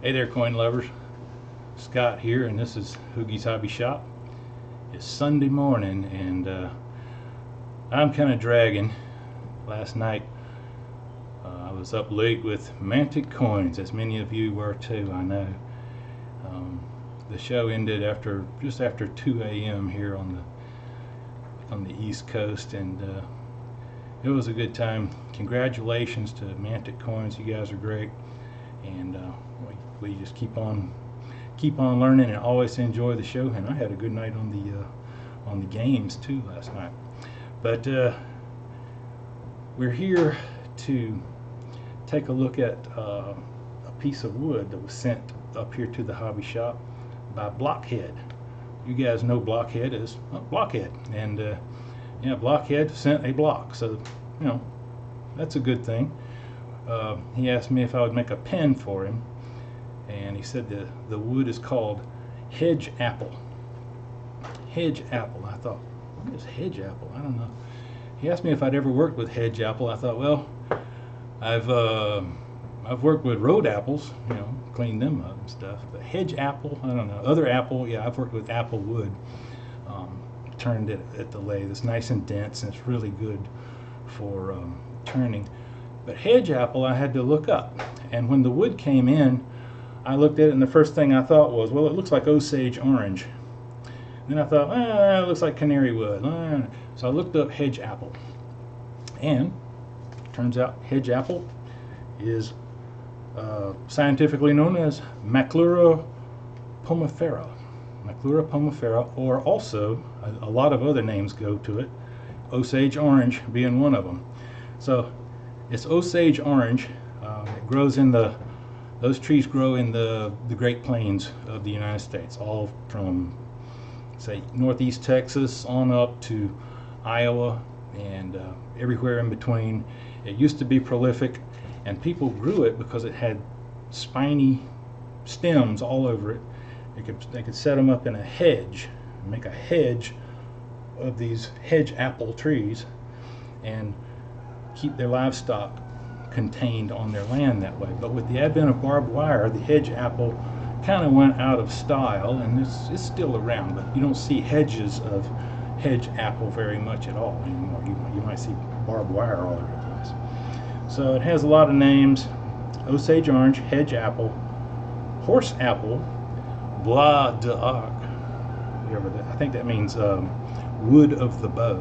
Hey there, coin lovers. Scott here, and this is Hoogie's Hobby Shop. It's Sunday morning, and I'm kind of dragging. Last night I was up late with Mantic coins, as many of you were too, I know. The show ended just after 2 a.m. here on the East Coast, and it was a good time. Congratulations to Mantic coins, you guys are great, and we just keep on learning and always enjoy the show. And I had a good night on the games too last night. But we're here to take a look at a piece of wood that was sent up here to the hobby shop by Blockhead. You guys know Blockhead is Blockhead, and yeah, Blockhead sent a block, so you know that's a good thing. He asked me if I would make a pen for him, and he said the wood is called hedge apple. Hedge apple. I thought, what is hedge apple? I don't know. He asked me if I'd ever worked with hedge apple. I thought, well, I've worked with road apples, you know, cleaned them up and stuff. But hedge apple, I don't know. Other apple, yeah, I've worked with apple wood. Turned it at the lathe. It's nice and dense, and it's really good for turning. But hedge apple, I had to look up. And when the wood came in, I looked at it, and the first thing I thought was, well, it looks like Osage orange. Then I thought, it looks like canary wood. So I looked up hedge apple, and turns out hedge apple is scientifically known as Maclura pomifera. Maclura pomifera, or also a lot of other names go to it, Osage orange being one of them. So it's Osage orange. It grows in those trees grow in the Great Plains of the United States, all from, say, northeast Texas on up to Iowa and everywhere in between. It used to be prolific, and people grew it because it had spiny stems all over it. They could set them up in a hedge, make a hedge of these hedge apple trees, and keep their livestock contained on their land that way. But with the advent of barbed wire, the hedge apple kind of went out of style, and it's still around, but you don't see hedges of hedge apple very much at all anymore. You might see barbed wire all over the place. So it has a lot of names: Osage orange, hedge apple, horse apple, bois d'arc, whatever that, I think that means wood of the bow,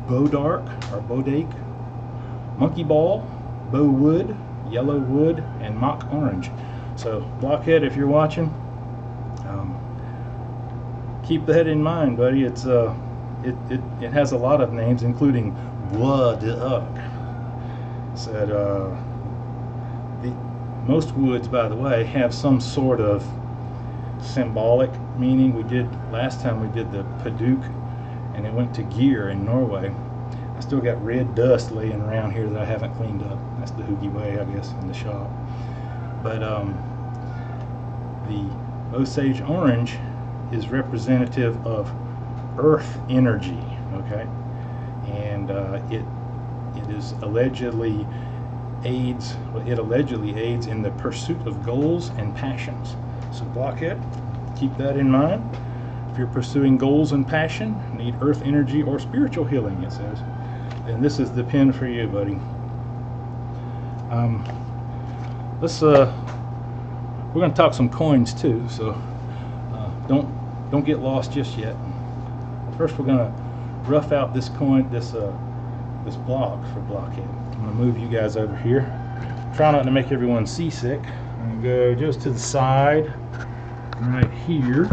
bodark or bodake, monkey ball, bow wood, yellow wood, and mock orange. So Blockhead, if you're watching, keep that in mind, buddy. It's it has a lot of names, including bois d'arc. Said most woods, by the way, have some sort of symbolic meaning. Last time we did the Paduk, and it went to Gear in Norway. I still got red dust laying around here that I haven't cleaned up. That's the Hoogie way, I guess, in the shop. But the Osage orange is representative of earth energy, okay? And it allegedly aids in the pursuit of goals and passions. So Blockhead, keep that in mind. If you're pursuing goals and passion, need earth energy or spiritual healing, it says, then this is the pen for you, buddy. We're going to talk some coins too, so don't get lost just yet. First, we're going to rough out this coin, this block for Blockhead. I'm going to move you guys over here. Try not to make everyone seasick. I'm going to go just to the side, right here.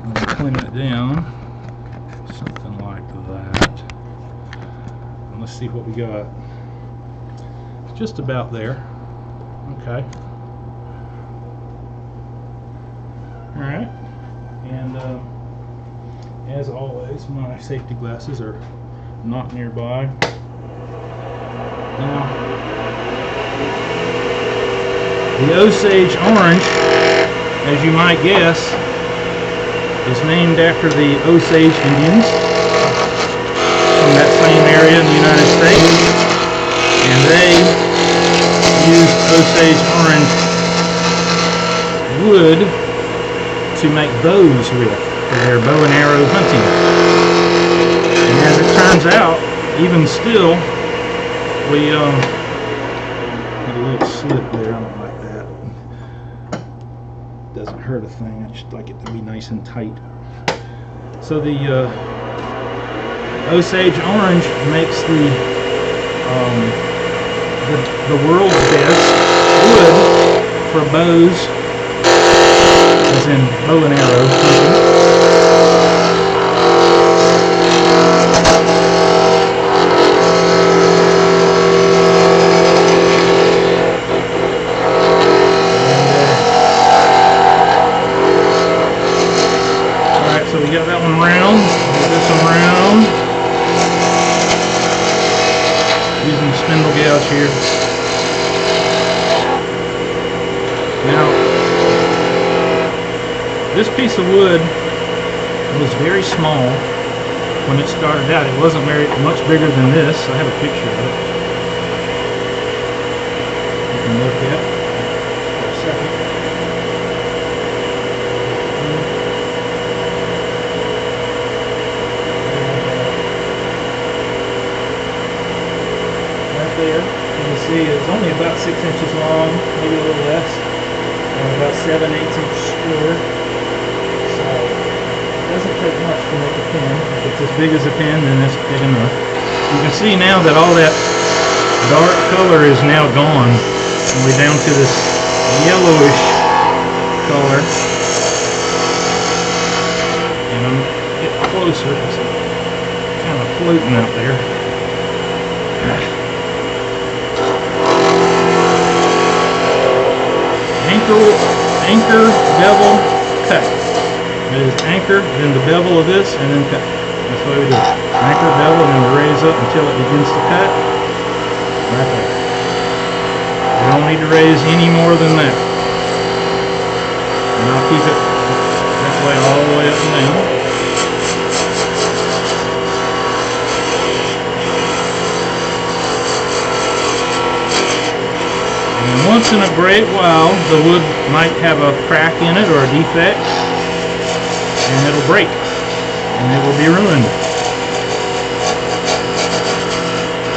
I'm going to clean it down, something like that. And let's see what we got. It's just about there. Okay. All right. And as always, my safety glasses are not nearby. Now, the Osage orange, as you might guess, is named after the Osage Indians from that same area in the United States, and they use Osage orange wood to make bows with for their bow and arrow hunting. And as it turns out, even still, we got a little slip there. I don't like that. Doesn't hurt a thing. I just like it to be nice and tight. So the Osage orange makes the world's best wood for bows, as in bow and arrow hunting. Alright, so we got that one round. Get this one round. Using the spindle gouge here. Now, this piece of wood was very small when it started out. It wasn't very much bigger than this. I have a picture of it. You can look at for a second. There, you can see it's only about 6 inches long, maybe a little less, and about 7/8 inches square. So it doesn't take much to make a pen. If it's as big as a pen, then that's big enough. You can see now that all that dark color is now gone, and we're down to this yellowish color. And I'm getting closer because it's kind of floating out there. Anchor, bevel, cut. It is anchor, then the bevel of this, and then cut. That's the way we do it. Anchor, bevel, and then we raise up until it begins to cut. Right there. You don't need to raise any more than that. And I'll keep it that way all the way up and down. And once in a great while, the wood might have a crack in it or a defect, and it'll break, and it will be ruined.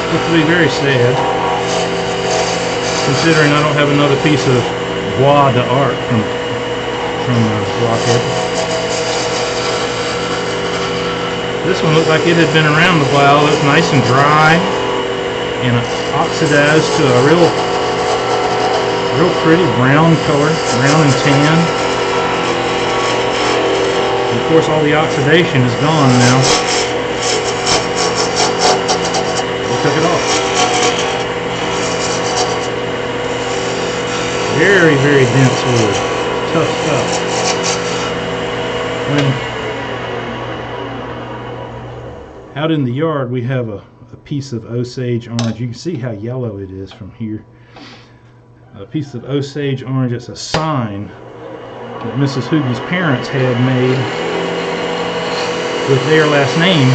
Which will be very sad, considering I don't have another piece of bois d'art from Blockhead. This one looked like it had been around a while. It was nice and dry, and oxidized to a real pretty brown color, brown and tan. And of course all the oxidation is gone now. We took it off. Very, very dense wood. Tough stuff. When out in the yard we have a piece of Osage orange. You can see how yellow it is from here. A piece of Osage orange. It's a sign that Mrs. Hoogie's parents had made with their last name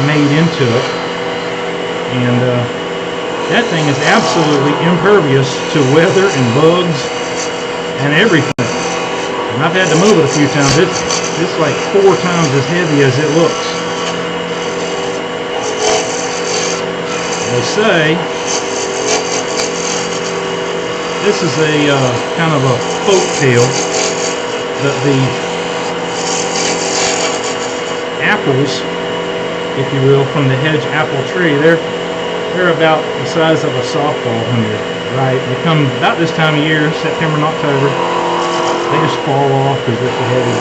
made into it, and that thing is absolutely impervious to weather and bugs and everything. And I've had to move it a few times. It's like 4 times as heavy as it looks. They say this is a kind of a folk tale that the apples, if you will, from the hedge apple tree, they're about the size of a softball when they're ripe. They come about this time of year, September and October. They just fall off because they're too heavy.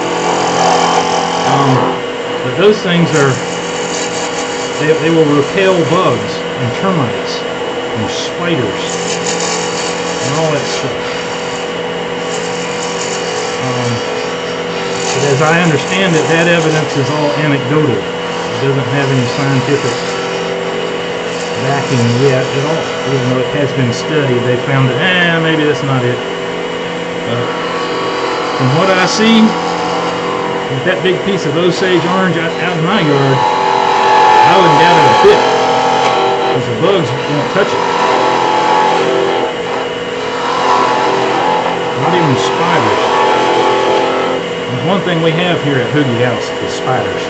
But those things they will repel bugs and termites and spiders and all that stuff. But as I understand it, that evidence is all anecdotal. It doesn't have any scientific backing yet at all. Even though it has been studied, they found that, maybe that's not it. But from what I see, with that big piece of Osage orange out in my yard, I wouldn't doubt it a bit, because the bugs won't touch it. not even spiders. There's one thing we have here at Hoogie House is spiders.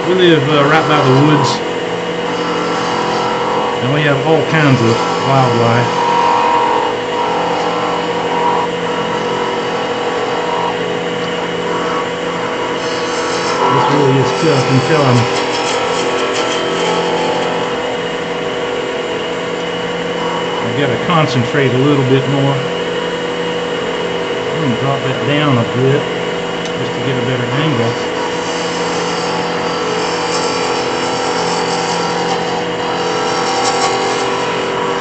We live right by the woods, and we have all kinds of wildlife. This really is tough until I've got to concentrate a little bit more. I'm going to drop that down a bit just to get a better angle.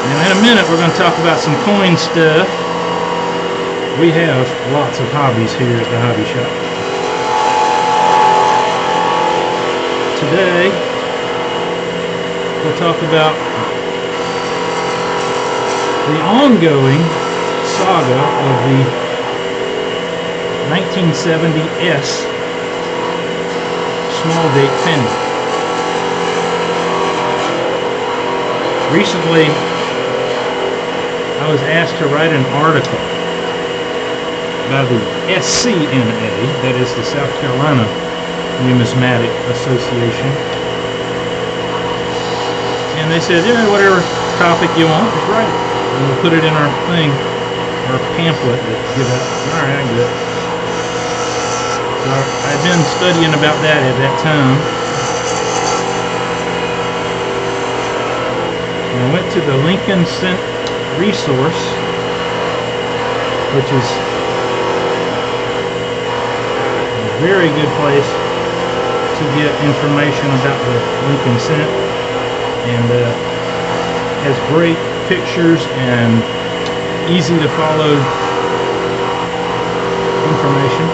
Now in a minute we're going to talk about some coin stuff. We have lots of hobbies here at the hobby shop. Today we'll talk about the ongoing saga of the 1970S small date penny. Recently I was asked to write an article about the SCNA, that is the South Carolina Numismatic Association, and they said, yeah, whatever topic you want, just write it, and we'll put it in our thing, our pamphlet that we give out. Alright, I get it. So I've been studying about that at that time. And I went to the Lincoln Cent resource, which is a very good place to get information about the Lincoln Cent, and has great pictures and easy to follow information.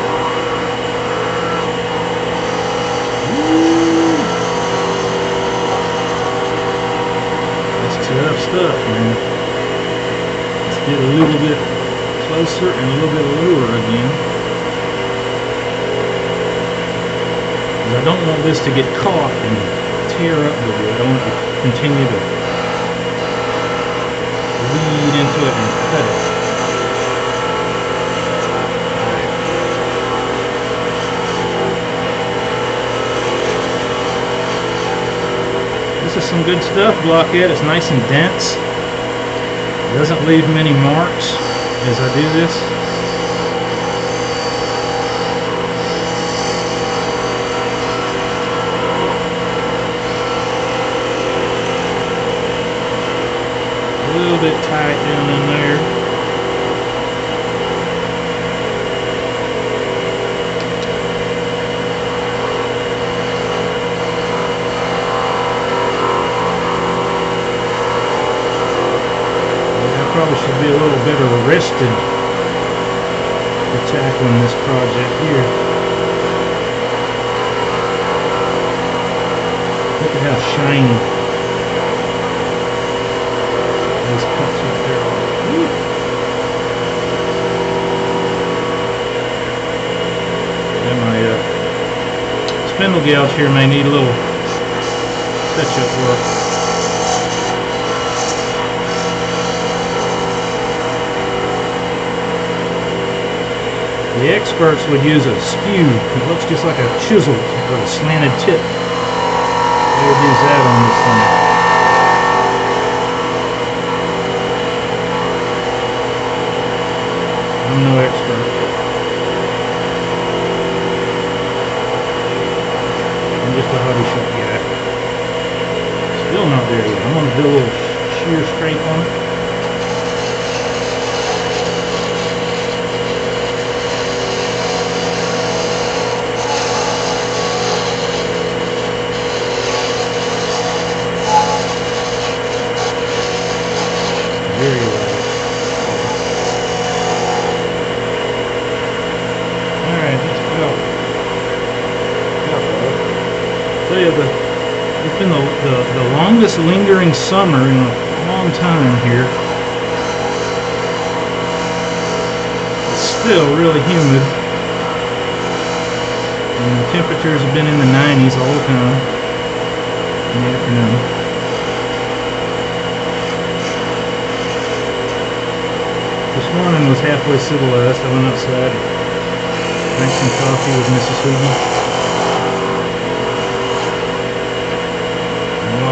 That's tough stuff, man. Let's get a little bit closer and a little bit lower again. I don't want this to get caught and tear up the wood. I want to continue to lead into it and cut it. This is some good stuff, Blockhead. It's nice and dense. It doesn't leave many marks as I do this. A little bit tight down in there. I probably should be a little better rested for tackling this project here. Look at how shiny these cuts right there are. Woo. And my spindle gouge here may need a little touch-up work. The experts would use a skew. It looks just like a chisel with a slanted tip. They would use that on this thing. I'm no expert. I'm just a hobby shop guy. Still not there yet. I'm going to do a little shear scrape on it. Very light. It's been the longest lingering summer in a long time here. It's still really humid, and the temperatures have been in the 90s all the time in the afternoon. This morning was halfway civilized. I went outside, drank some coffee with Mrs. Hoogie, and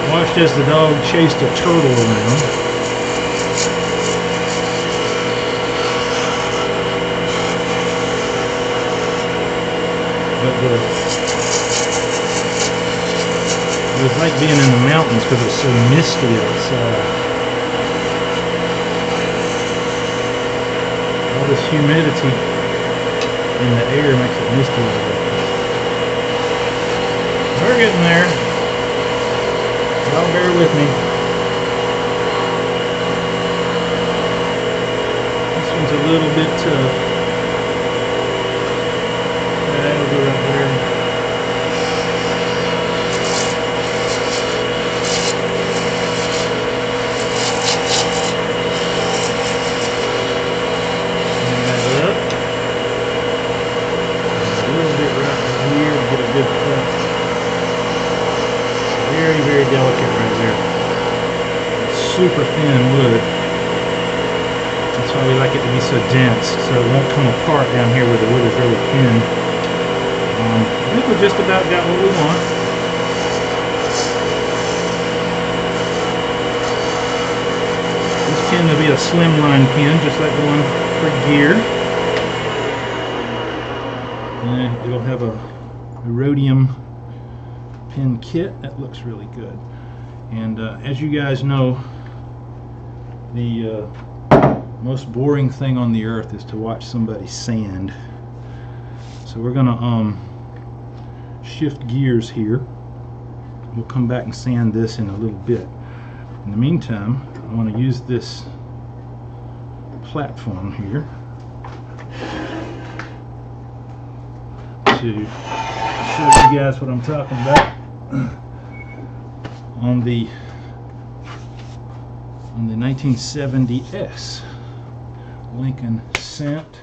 watched as the dog chased a turtle around. But it was like being in the mountains because it was so misty outside. All this humidity in the air makes it misty like this. We're getting there. Y'all bear with me. This one's a little bit tough. That'll go right there. Very delicate right there. It's super thin wood. That's why we like it to be so dense, so it won't come apart down here where the wood is really thin. I think we just about got what we want. This pin will be a slimline pin, just like the one for gear. And it'll have a rhodium pin kit that looks really good. And as you guys know, the most boring thing on the earth is to watch somebody sand. So we're gonna shift gears here. We'll come back and sand this in a little bit. In the meantime, I want to use this platform here to show you guys what I'm talking about. On the 1970S Lincoln Cent.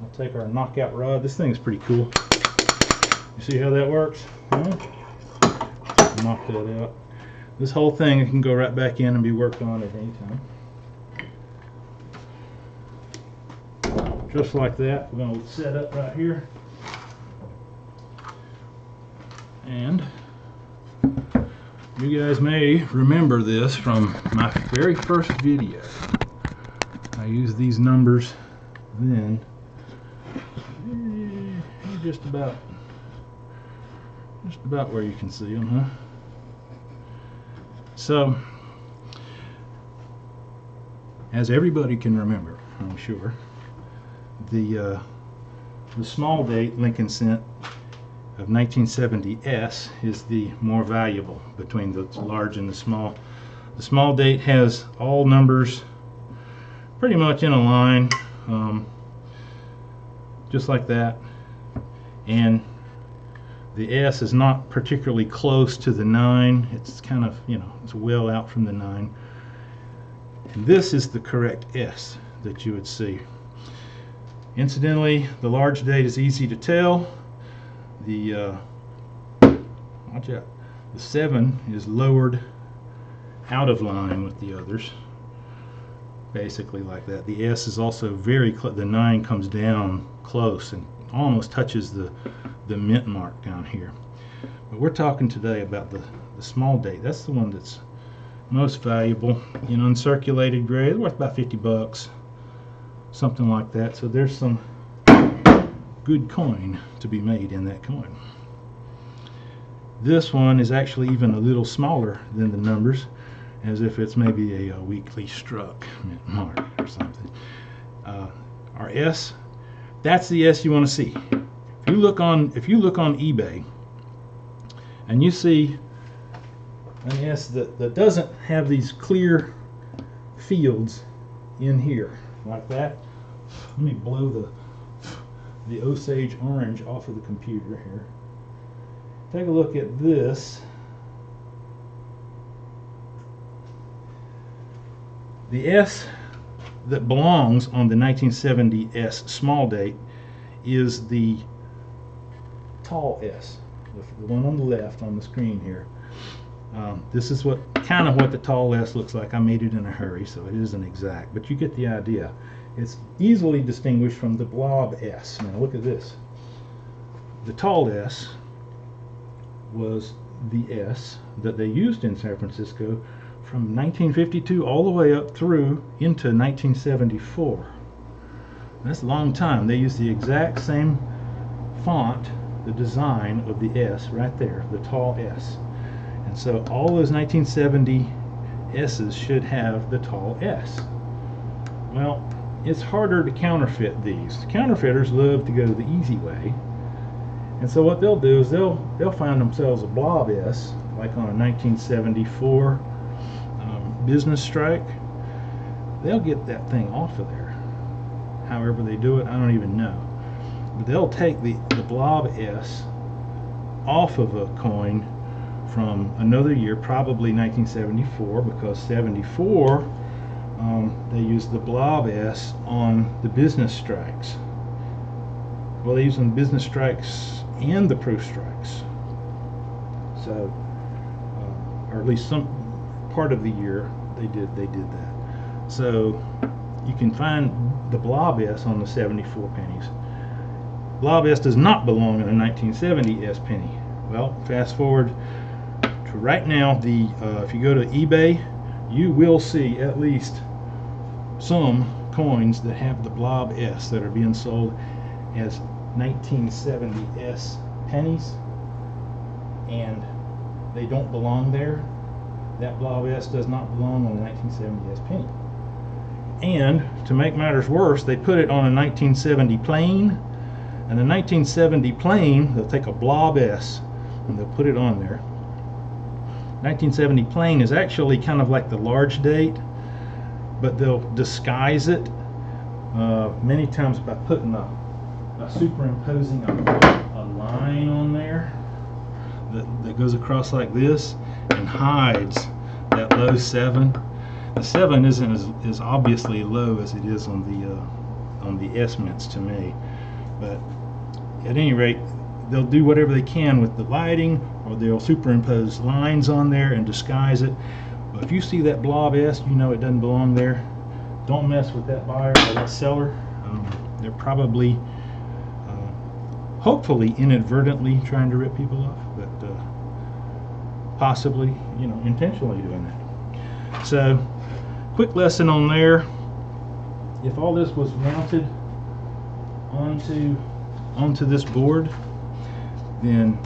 I'll take our knockout rod. This thing is pretty cool. You see how that works? Huh? Knock that out. This whole thing can go right back in and be worked on at any time. Just like that. We're going to set up right here. And you guys may remember this from my very first video. I used these numbers then. Just about where you can see them, huh? So, as everybody can remember, I'm sure, the small date Lincoln Cent of 1970S is the more valuable between the large and the small. The small date has all numbers pretty much in a line, just like that, and the S is not particularly close to the 9. It's kind of, you know, it's well out from the 9. And this is the correct S that you would see. Incidentally, the large date is easy to tell. The watch out, the 7 is lowered out of line with the others, basically like that. The S is also very close. The 9 comes down close and almost touches the mint mark down here. But we're talking today about the small date. That's the one that's most valuable in uncirculated grade. It's worth about 50 bucks, something like that. So there's some good coin to be made in that coin. This one is actually even a little smaller than the numbers, as if it's maybe a weakly struck mint mark or something. Our S, that's the S you want to see. If you look on eBay and you see an S that doesn't have these clear fields in here like that, let me blow the Osage orange off of the computer here. Take a look at this. The S that belongs on the 1970S small date is the tall S, the one on the left on the screen here. This is kind of what the tall S looks like. I made it in a hurry, so it isn't exact, but you get the idea. It's easily distinguished from the blob S. Now look at this. The tall S was the S that they used in San Francisco from 1952 all the way up through into 1974. That's a long time. They used the exact same font, the design of the S right there, the tall S. And so all those 1970 S's should have the tall S. Well, it's harder to counterfeit these. Counterfeiters love to go the easy way. And so what they'll do is they'll find themselves a blob S, like on a 1974 business strike. They'll get that thing off of there. However they do it, I don't even know. But they'll take the blob S off of a coin from another year, probably 1974, because 74 they used the blob S on the business strikes. Well, they used them business strikes and the proof strikes. So, or at least some part of the year they did that. So you can find the blob S on the 74 pennies. Blob S does not belong in a 1970 S penny. Well, fast forward to right now. If you go to eBay, you will see at least some coins that have the blob S that are being sold as 1970 S pennies, and they don't belong there. That blob S does not belong on a 1970 S penny. And to make matters worse, they put it on a 1970 plain, and the 1970 plain, they'll take a blob S and they'll put it on there. 1970 plain is actually kind of like the large date, but they'll disguise it many times by putting superimposing a line on there that goes across like this and hides that low 7. The 7 isn't as obviously low as it is on the S mints to me, but at any rate, they'll do whatever they can with the lighting, or they'll superimpose lines on there and disguise it. But if you see that blob S, you know it doesn't belong there. Don't mess with that buyer or that seller. They're probably, hopefully, inadvertently trying to rip people off, but possibly, intentionally doing that. So, quick lesson on there. If all this was mounted onto this board, then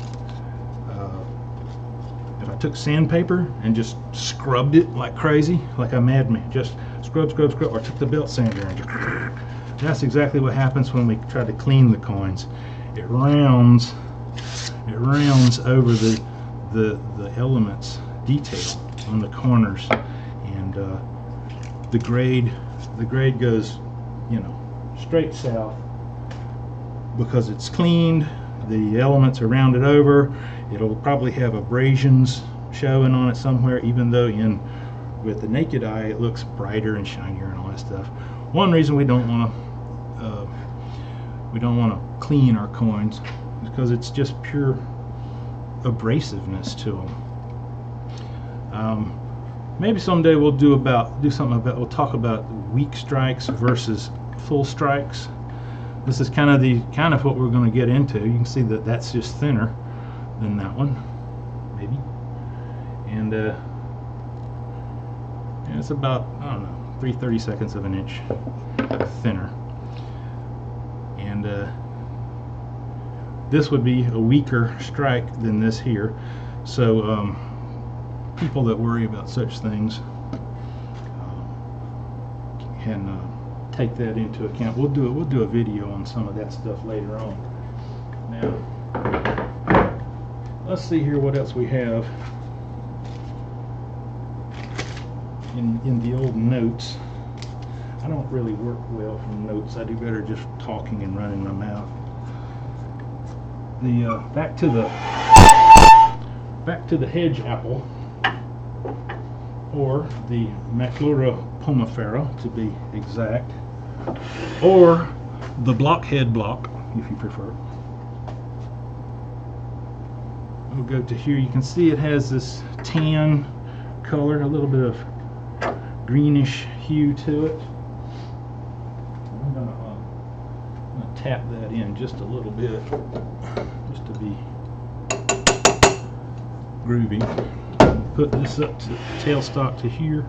if I took sandpaper and just scrubbed it like crazy, like a madman, just scrub, or took the belt sander and that's exactly what happens when we try to clean the coins. It rounds over the elements detail on the corners, and the grade goes straight south because it's cleaned. The elements are rounded over. It'll probably have abrasions showing on it somewhere, even though with the naked eye it looks brighter and shinier and all that stuff. One reason we don't want to clean our coins is because it's just pure abrasiveness to them. Maybe someday we'll we'll talk about weak strikes versus full strikes. This is kind of what we're going to get into. You can see that that's just thinner than that one, maybe, and it's about, I don't know, 3/32 of an inch thinner, and this would be a weaker strike than this here. So people that worry about such things can take that into account. We'll do a video on some of that stuff later on. Now, let's see here what else we have in the old notes. I don't really work well from notes. I do better just talking and running my mouth. The back to the hedge apple, or the Maclura pomifera to be exact, or the Blockhead block if you prefer. we'll go to here. You can see it has this tan color, a little bit of greenish hue to it. I'm gonna tap that in just a little bit, just to be groovy. Put this up to tailstock to here.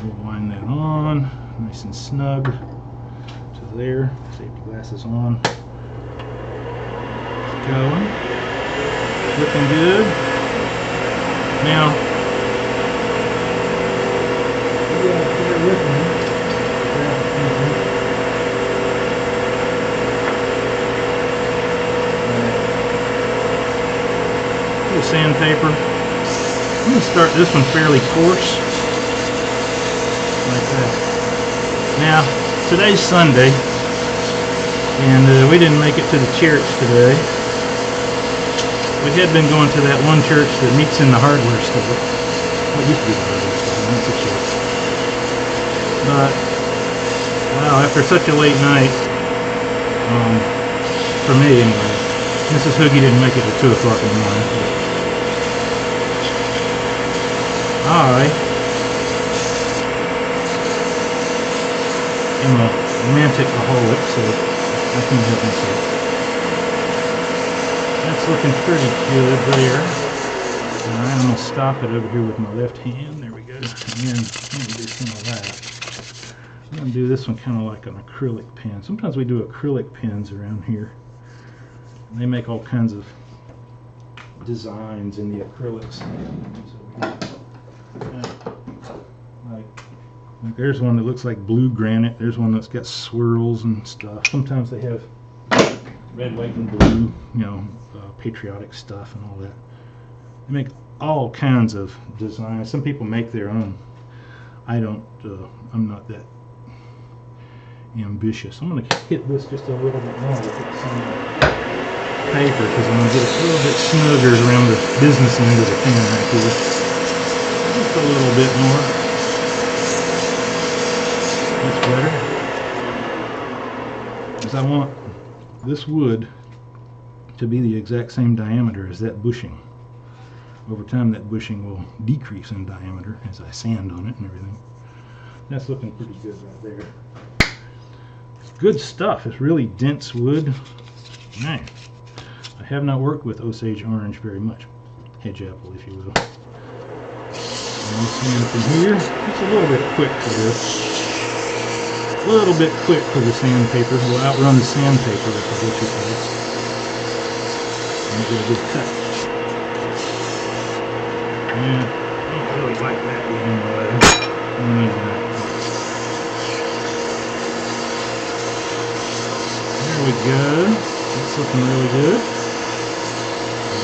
We'll wind that on, nice and snug to there. Safety glasses on. It's going. Looking good. Now, you gotta bear with me. Little sandpaper. I'm going to start this one fairly coarse, like that. Now, today's Sunday, and we didn't make it to the church today. We had been going to that one church that meets in the hardware store. Well, it used to be the hardware store, now it's a church. But, wow, after such a late night, for me anyway, Mrs. Hoogie didn't make it to 2 o'clock in the morning. I am a Mantic-aholic, so I can help myself. That's looking pretty good there. Alright, I'm going to stop it over here with my left hand. There we go. And then I'm going to do some of that. I'm going to do this one kind of like an acrylic pen. Sometimes we do acrylic pens around here. They make all kinds of designs in the acrylics. Like there's one that looks like blue granite. There's one that's got swirls and stuff. Sometimes they have red, white, and blue, you know, patriotic stuff and all that. They make all kinds of designs. Some people make their own. I don't. I'm not that ambitious. I'm going to hit this just a little bit more with some paper because I'm going to get it a little bit snugger around the business end of the pen right here. Just a little bit more. That's better. Because I want this wood to be the exact same diameter as that bushing. Over time that bushing will decrease in diameter as I sand on it and everything. That's looking pretty good right there. It's good stuff. It's really dense wood. Man, I have not worked with Osage orange very much. Hedge apple, if you will. And sand from here. It's a little bit quick for this. A little bit quick for the sandpaper. We'll outrun the sandpaper if I get you guys. And get a good cut. Yeah, I don't really like that being in the way. There we go. That's looking really good.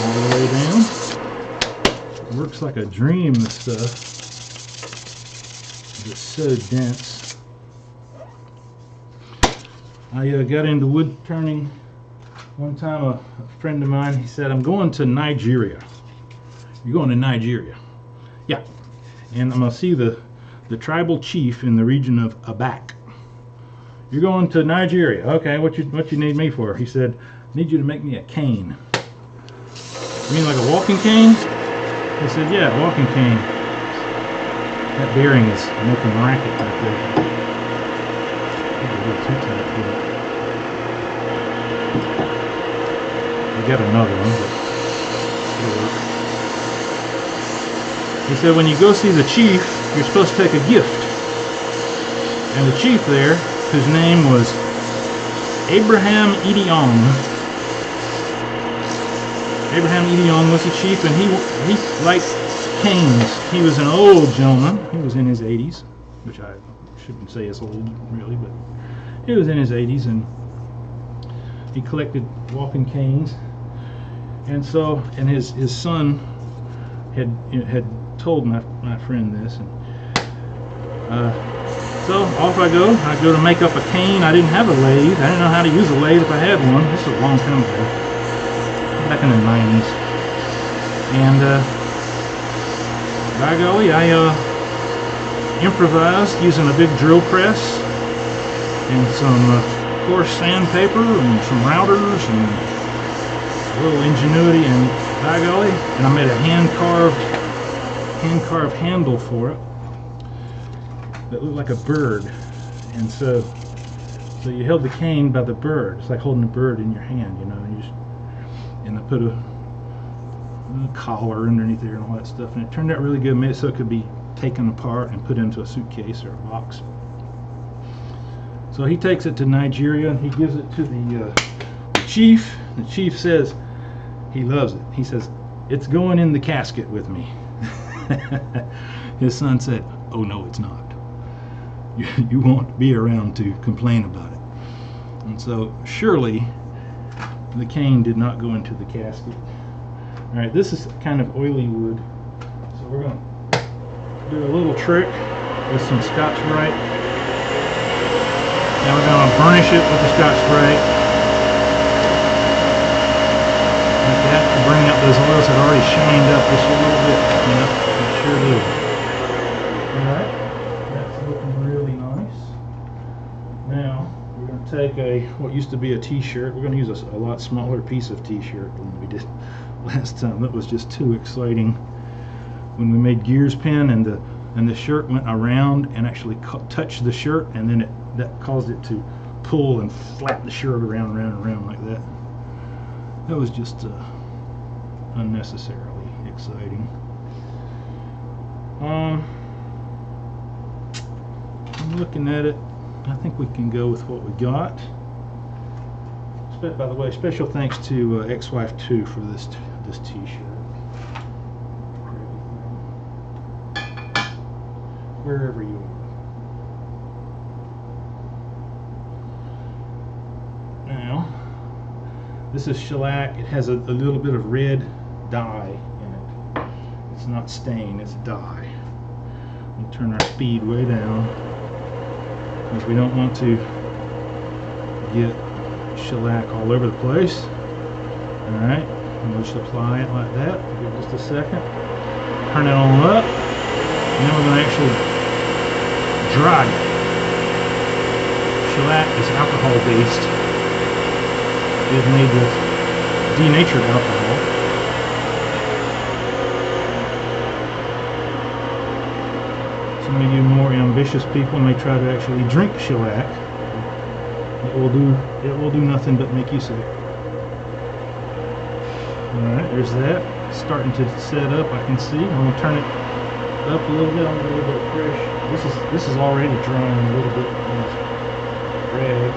All the way down. Works like a dream, this stuff. It's so dense. I got into wood turning one time. A friend of mine, he said, I'm going to Nigeria. You're going to Nigeria? Yeah. And I'm going to see the tribal chief in the region of Abak. You're going to Nigeria. Okay, what you need me for? He said, I need you to make me a cane. You mean like a walking cane? He said, yeah, walking cane. That bearing is making a racket right there. I got another one, but it'll work. He said when you go see the chief, you're supposed to take a gift. And the chief there, whose name was Abraham Idiong. Abraham Idiong was the chief, and he liked canes. He was an old gentleman. He was in his 80s, which I shouldn't say is old, really, but he was in his 80s, and he collected walking canes. And so, and his son had told my friend this, and so off I go. I go to make up a cane. I didn't have a lathe. I didn't know how to use a lathe if I had one. This is a long time ago, back in the 90s. And by golly, I improvised using a big drill press and some coarse sandpaper and some routers and a little ingenuity, and by golly, and I made a hand carved handle for it that looked like a bird. And so you held the cane by the bird. It's like holding a bird in your hand, you know. And I put a collar underneath there and all that stuff, and it turned out really good. Made it so it could be taken apart and put into a suitcase or a box. So he takes it to Nigeria and he gives it to the chief. The chief says he loves it. He says, "It's going in the casket with me." His son said, "Oh no, it's not. You won't be around to complain about it." And so surely the cane did not go into the casket. Alright, this is kind of oily wood, so we're going to do a little trick with some Scotch-Brite. Now we're going to burnish it with the Scotch-Brite like that to bring out those oils that already shined up just a little bit. You know, it sure do. Alright, that's looking really nice. Now we're going to take what used to be a t-shirt. We're going to use a lot smaller piece of t-shirt than we did last time. That was just too exciting. When we made Gears Pin and the shirt went around and actually touched the shirt, and then that caused it to pull and flap the shirt around like that. That was just unnecessarily exciting. I'm looking at it. I think we can go with what we got. By the way, special thanks to Ex-Wife 2 for this t-shirt. Wherever you are. Now, this is shellac. It has a little bit of red dye in it. It's not stain, it's dye. We'll turn our speed way down because we don't want to get shellac all over the place. Alright, and we'll just apply it like that. Give it just a second. Turn it on up. And then we're going to actually dry it. Shellac is alcohol based. It is made with denatured alcohol. Some of you more ambitious people may try to actually drink shellac. It will do nothing but make you sick. Alright, there's that. It's starting to set up, I can see. I'm gonna turn it up a little bit. I'm gonna get a little bit fresh. This is already drying a little bit on this rag.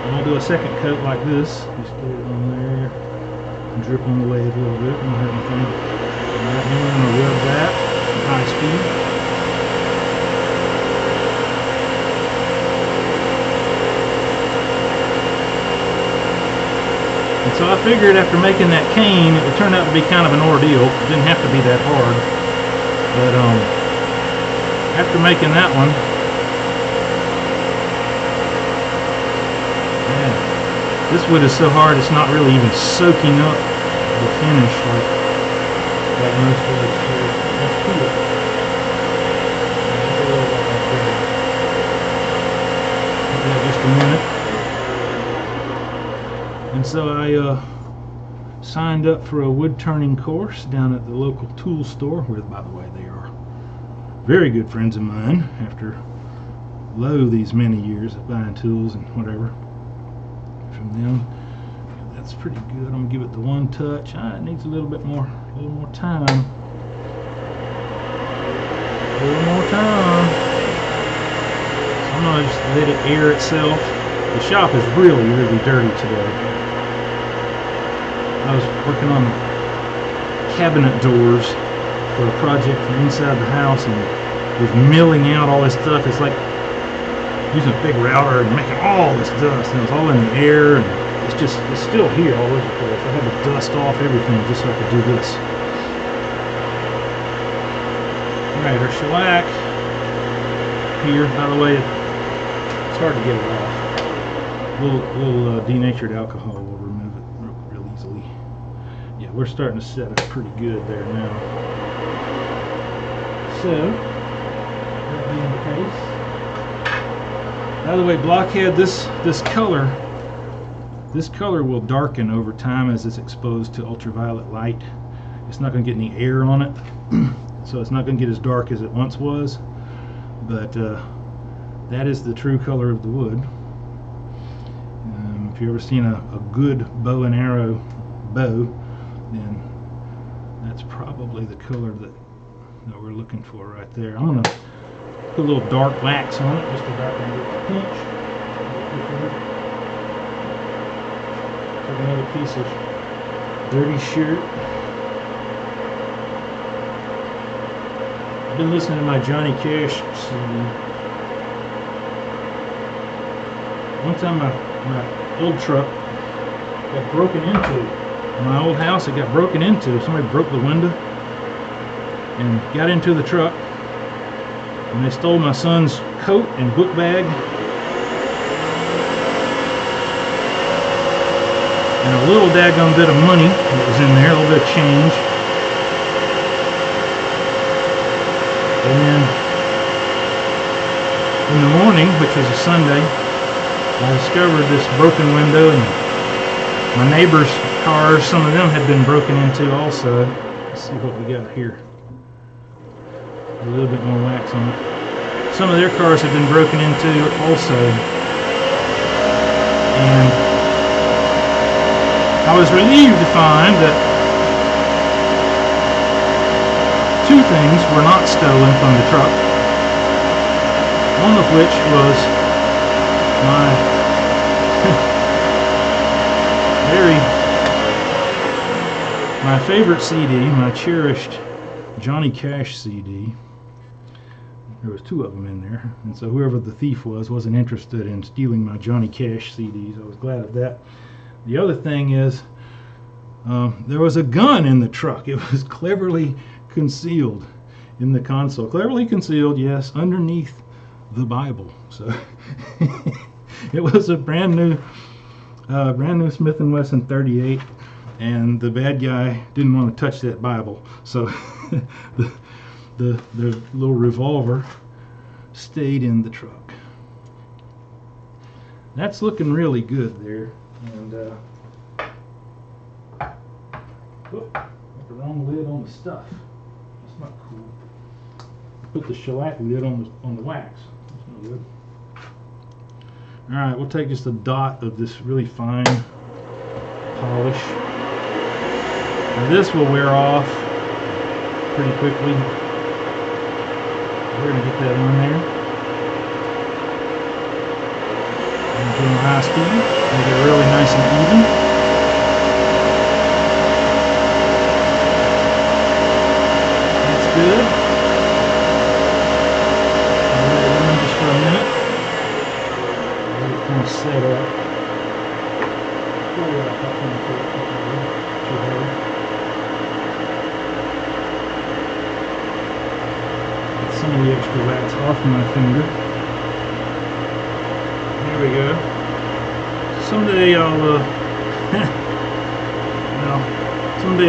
I'm gonna do a second coat like this. Just get it on there and drip on the lathe a little bit. Won't hurt anything. Alright, then we're gonna rub that at high speed. And so I figured after making that cane, it would turn out to be kind of an ordeal. It didn't have to be that hard. But after making that one, yeah, this wood is so hard it's not really even soaking up the finish like most of it. That's cool. Just a minute. And so I signed up for a wood turning course down at the local tool store, where, by the way, they are very good friends of mine after these many years of buying tools and whatever from them. That's pretty good. I'm gonna give it the one touch. It needs a little more time. A little more time. So I'm gonna just let it air itself. The shop is really dirty today. I was working on cabinet doors for a project from inside the house and was milling out all this stuff. It's like using a big router and making all this dust, and it was all in the air, and it's still here all over the place. I had to dust off everything just so I could do this. Alright, our shellac here, by the way, it's hard to get it off. Little denatured alcohol will remove it real easily. Yeah, we're starting to set up pretty good there now. So, that being the case. By the way, Blockhead, this color This color will darken over time as it's exposed to ultraviolet light. It's not going to get any air on it, so it's not going to get as dark as it once was, but that is the true color of the wood. If you've ever seen a good bow and arrow bow, then that's probably the color that we're looking for right there. I'm going to put a little dark wax on it just to darken it a pinch. Take another piece of dirty shirt. I've been listening to my Johnny Cash CD. One time my old truck got broken into. My old house, it got broken into. Somebody broke the window and got into the truck, and they stole my son's coat and book bag and a little daggone bit of money that was in there, a little bit of change. And then in the morning, which was a Sunday, I discovered this broken window, and my neighbors' cars, some of them had been broken into also. Let's see what we got here. A little bit more wax on it. Some of their cars had been broken into also. And I was relieved to find that two things were not stolen from the truck. One of which was my my favorite CD, my cherished Johnny Cash CD. There was two of them in there, and so whoever the thief was wasn't interested in stealing my Johnny Cash CDs. I was glad of that. The other thing is, there was a gun in the truck. It was cleverly concealed in the console. Cleverly concealed, yes, underneath the Bible. So it was a brand new Smith & Wesson 38, and the bad guy didn't want to touch that Bible. So the little revolver stayed in the truck. That's looking really good there. And got the wrong lid on the stuff. That's not cool. Put the shellac lid on the wax. That's not good. All right, we'll take just a dot of this really fine polish. Now this will wear off pretty quickly. We're gonna get that on there. And doing high speed, make it really nice and even. That's good. I'll let it run just for a minute. Let it kind of set up. Get some of the extra wax off my finger. There we go. Someday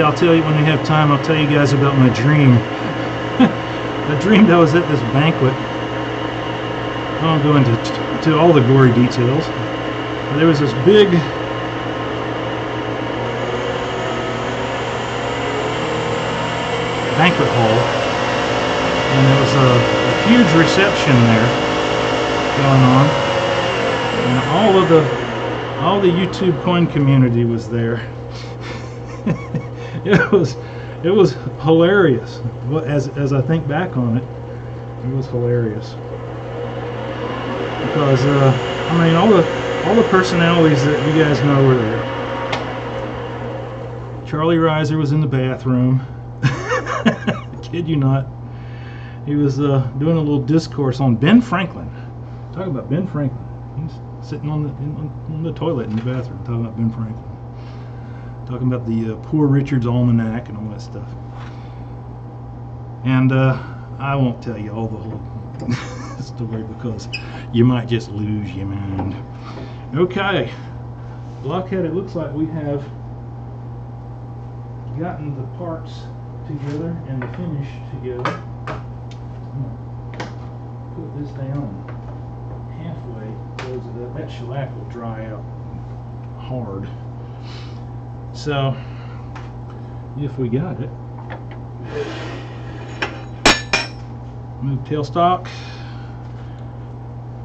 I'll tell you, when we have time, I'll tell you guys about my dream. I dreamed I was at this banquet. I won't go into all the gory details. But there was this big banquet hall, and there was a huge reception there going on, and all the YouTube coin community was there. It was hilarious. As I think back on it, it was hilarious because I mean all the personalities that you guys know were there. Charlie Reiser was in the bathroom. I kid you not. He was doing a little discourse on Ben Franklin. Talking about Ben Franklin. He's sitting on the toilet in the bathroom talking about Ben Franklin. Talking about the Poor Richard's Almanac and all that stuff. And I won't tell you all the whole story because you might just lose your mind. Okay, Blockhead, it looks like we have gotten the parts together and the finish together. I'm gonna put this down halfway, close it up. That shellac will dry out hard. So if we got it, move tailstock,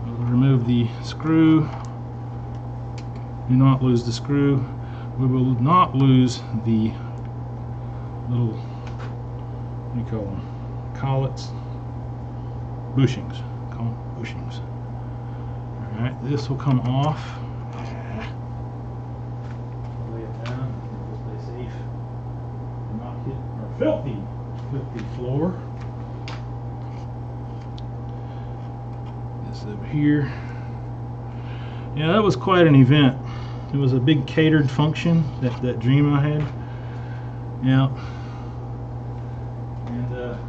remove the screw. Do not lose the screw. We will not lose the little, what do you call them, collets, bushings. Call them bushings. Alright, this will come off. Lay it down, we'll stay safe. Not hit our filthy floor. This over here. Yeah, that was quite an event. It was a big catered function, that dream I had. Yeah. And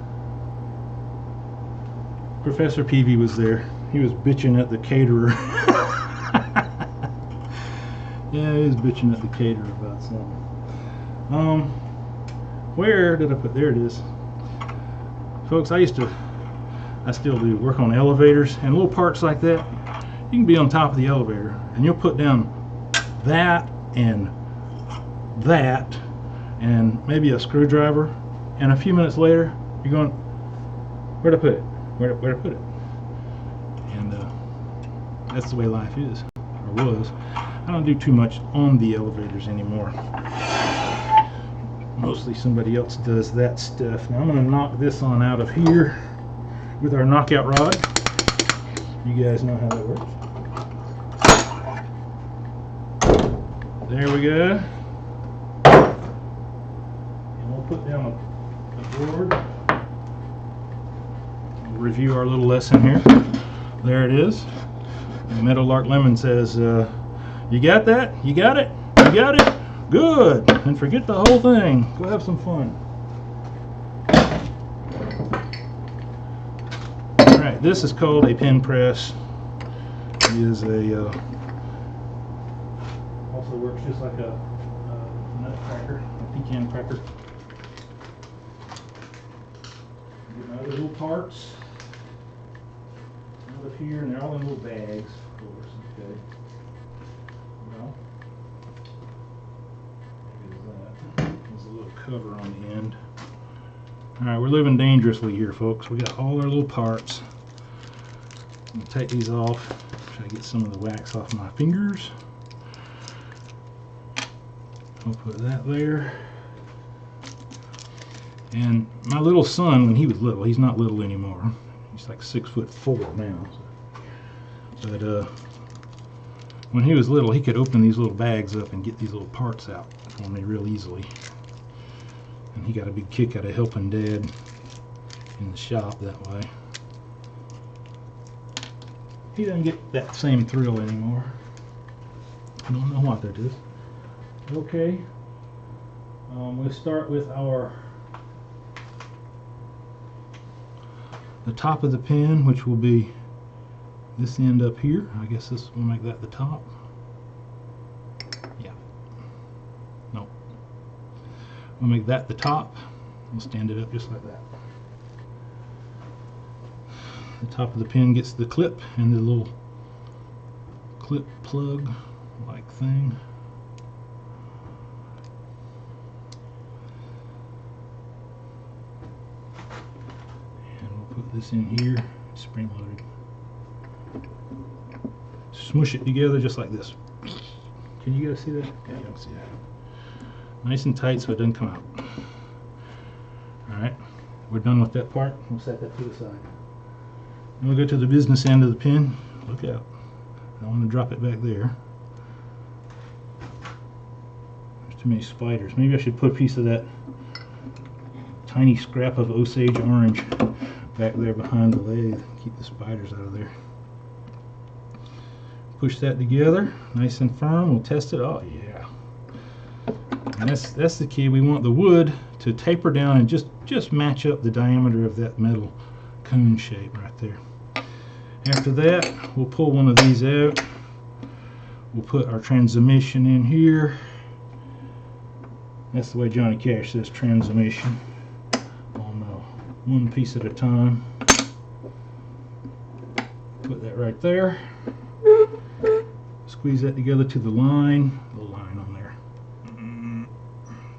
Professor Peavy was there. He was bitching at the caterer. Yeah, he was bitching at the caterer about something. Where did I put? There it is. Folks, I still do work on elevators and little parts like that. You can be on top of the elevator and you'll put down that and maybe a screwdriver, and a few minutes later you're going, where'd I put it? Where'd I put it? And that's the way life is, or was. I don't do too much on the elevators anymore. Mostly somebody else does that stuff. Now I'm going to knock this on out of here with our knockout rod. You guys know how that works. There we go. And we'll put down a board. We'll review our little lesson here. There it is. And Meadowlark Lemon says, you got that? You got it? You got it? Good. And forget the whole thing. Go have some fun. Alright, this is called a pen press. It is a also works just like a nutcracker, a pecan cracker. Get my other little parts out of here, and they're all in little bags, of course. Okay. Well, there's a little cover on the end. Alright, we're living dangerously here, folks. We got all our little parts. I'm going to take these off, try to get some of the wax off my fingers. I'll put that there. And my little son, when he was little, he's not little anymore. He's like 6'4" now. But when he was little, he could open these little bags up and get these little parts out for me real easily. And he got a big kick out of helping Dad in the shop that way. He doesn't get that same thrill anymore. I don't know what that is. Okay, we'll start with the top of the pen, which will be this end up here. I guess this will make that the top. Yeah. No. We'll make that the top. We'll stand it up just like that. The top of the pen gets the clip and the little clip plug like thing. Put this in here, spring loaded. Smush it together just like this. Can you guys see that? Yeah, you don't see that. Nice and tight so it doesn't come out. Alright, we're done with that part. We'll set that to the side. Then we'll go to the business end of the pen. Look out. I don't want to drop it back there. There's too many spiders. Maybe I should put a piece of that tiny scrap of Osage orange back there behind the lathe. Keep the spiders out of there. Push that together, nice and firm. We'll test it. Oh yeah. And that's the key. We want the wood to taper down and just match up the diameter of that metal cone shape right there. After that, we'll pull one of these out. We'll put our transmission in here. That's the way Johnny Cash says transmission. One piece at a time. Put that right there. Squeeze that together to the line on there.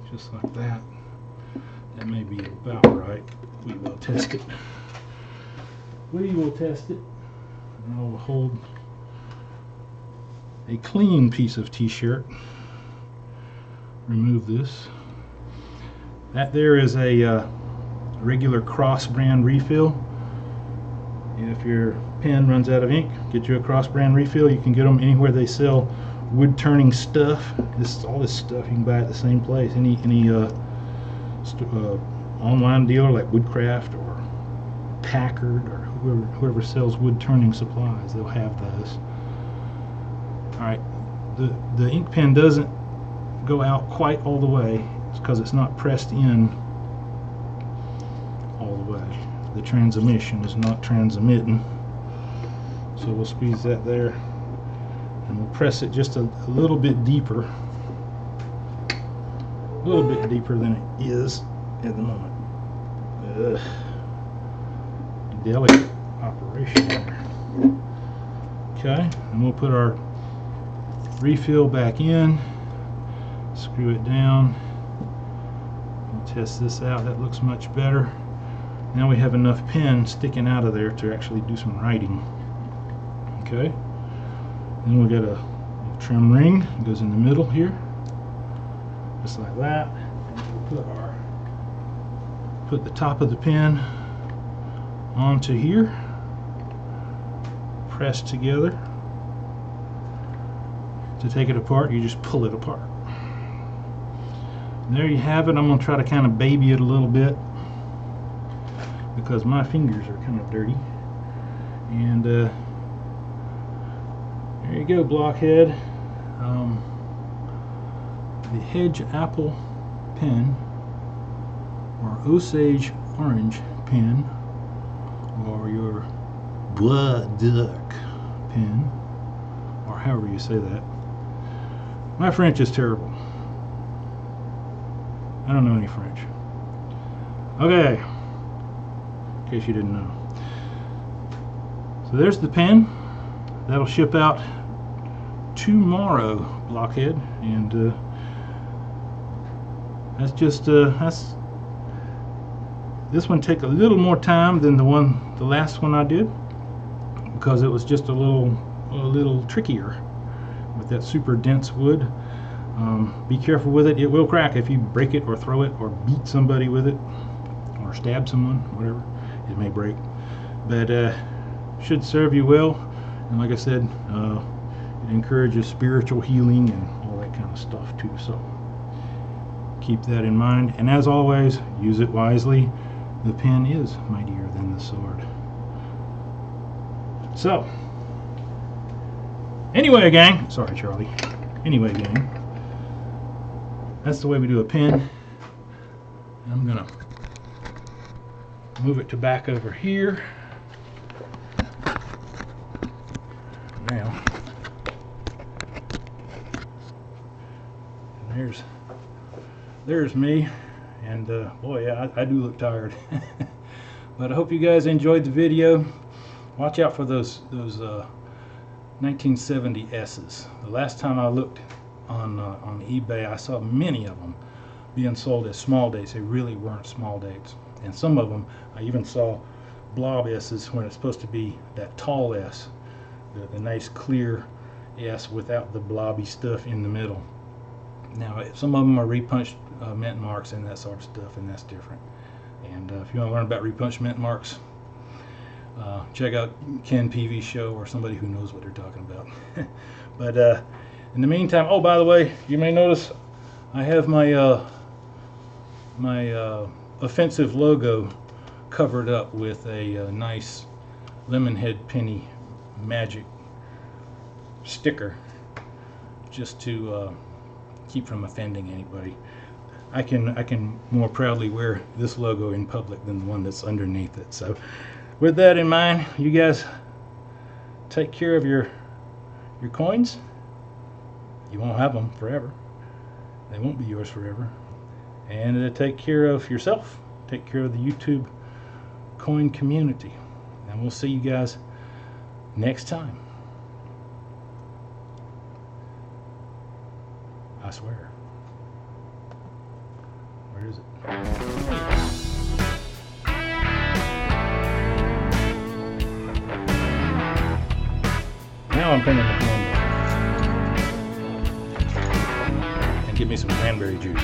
Just like that. That may be about right. We will test it. We will test it. And I will hold a clean piece of t-shirt. Remove this. That there is a regular cross brand refill. If your pen runs out of ink, get you a cross brand refill. You can get them anywhere they sell wood turning stuff. All this stuff you can buy at the same place. Any online dealer like Woodcraft or Packard or whoever sells wood turning supplies, they'll have those. Alright, the ink pen doesn't go out quite all the way. It's because it's not pressed in all the way. The transmission is not transmitting. So we'll squeeze that there and we'll press it just a little bit deeper. A little bit deeper than it is at the moment. Delicate operation there. Okay, and we'll put our refill back in, screw it down, we'll test this out. That looks much better. Now we have enough pen sticking out of there to actually do some writing. Okay, then we'll get a trim ring. It goes in the middle here, just like that. And we'll put the top of the pen onto here, pressed together. To take it apart, you just pull it apart. And there you have it. I'm going to try to kind of baby it a little bit because my fingers are kind of dirty. And there you go, Blockhead. The Hedge Apple pen, or Osage Orange pen, or your Blood Duck pen, or however you say that. My French is terrible. I don't know any French. Okay, in case you didn't know. So there's the pen. That'll ship out tomorrow, Blockhead, and that's just this one took a little more time than the last one I did, because it was just a little trickier with that super dense wood. Be careful with it. It will crack if you break it or throw it or beat somebody with it or stab someone, whatever. It may break, but should serve you well. And like I said, it encourages spiritual healing and all that kind of stuff too. So keep that in mind. And as always, use it wisely. The pen is mightier than the sword. So, anyway, gang. Sorry, Charlie. Anyway, gang. That's the way we do a pen. I'm gonna move it to back over here. Now, there's me, and boy, yeah, I do look tired. But I hope you guys enjoyed the video. Watch out for those 1970 S's. The last time I looked on eBay, I saw many of them being sold as small dates. They really weren't small dates, and some of them I even saw blob S's when it's supposed to be that tall S, the nice clear S without the blobby stuff in the middle. Now, some of them are repunched mint marks and that sort of stuff, and that's different. And if you want to learn about repunched mint marks, check out Ken Peavy's show, or somebody who knows what they're talking about. But in the meantime, oh, by the way, you may notice I have my my offensive logo covered up with a nice Lemonhead penny magic sticker, just to keep from offending anybody. I can more proudly wear this logo in public than the one that's underneath it. So with that in mind, you guys take care of your coins. You won't have them forever. They won't be yours forever. And take care of yourself. Take care of the YouTube coin community. And we'll see you guys next time. I swear. Where is it? Now I'm turning the candle. And give me some cranberry juice.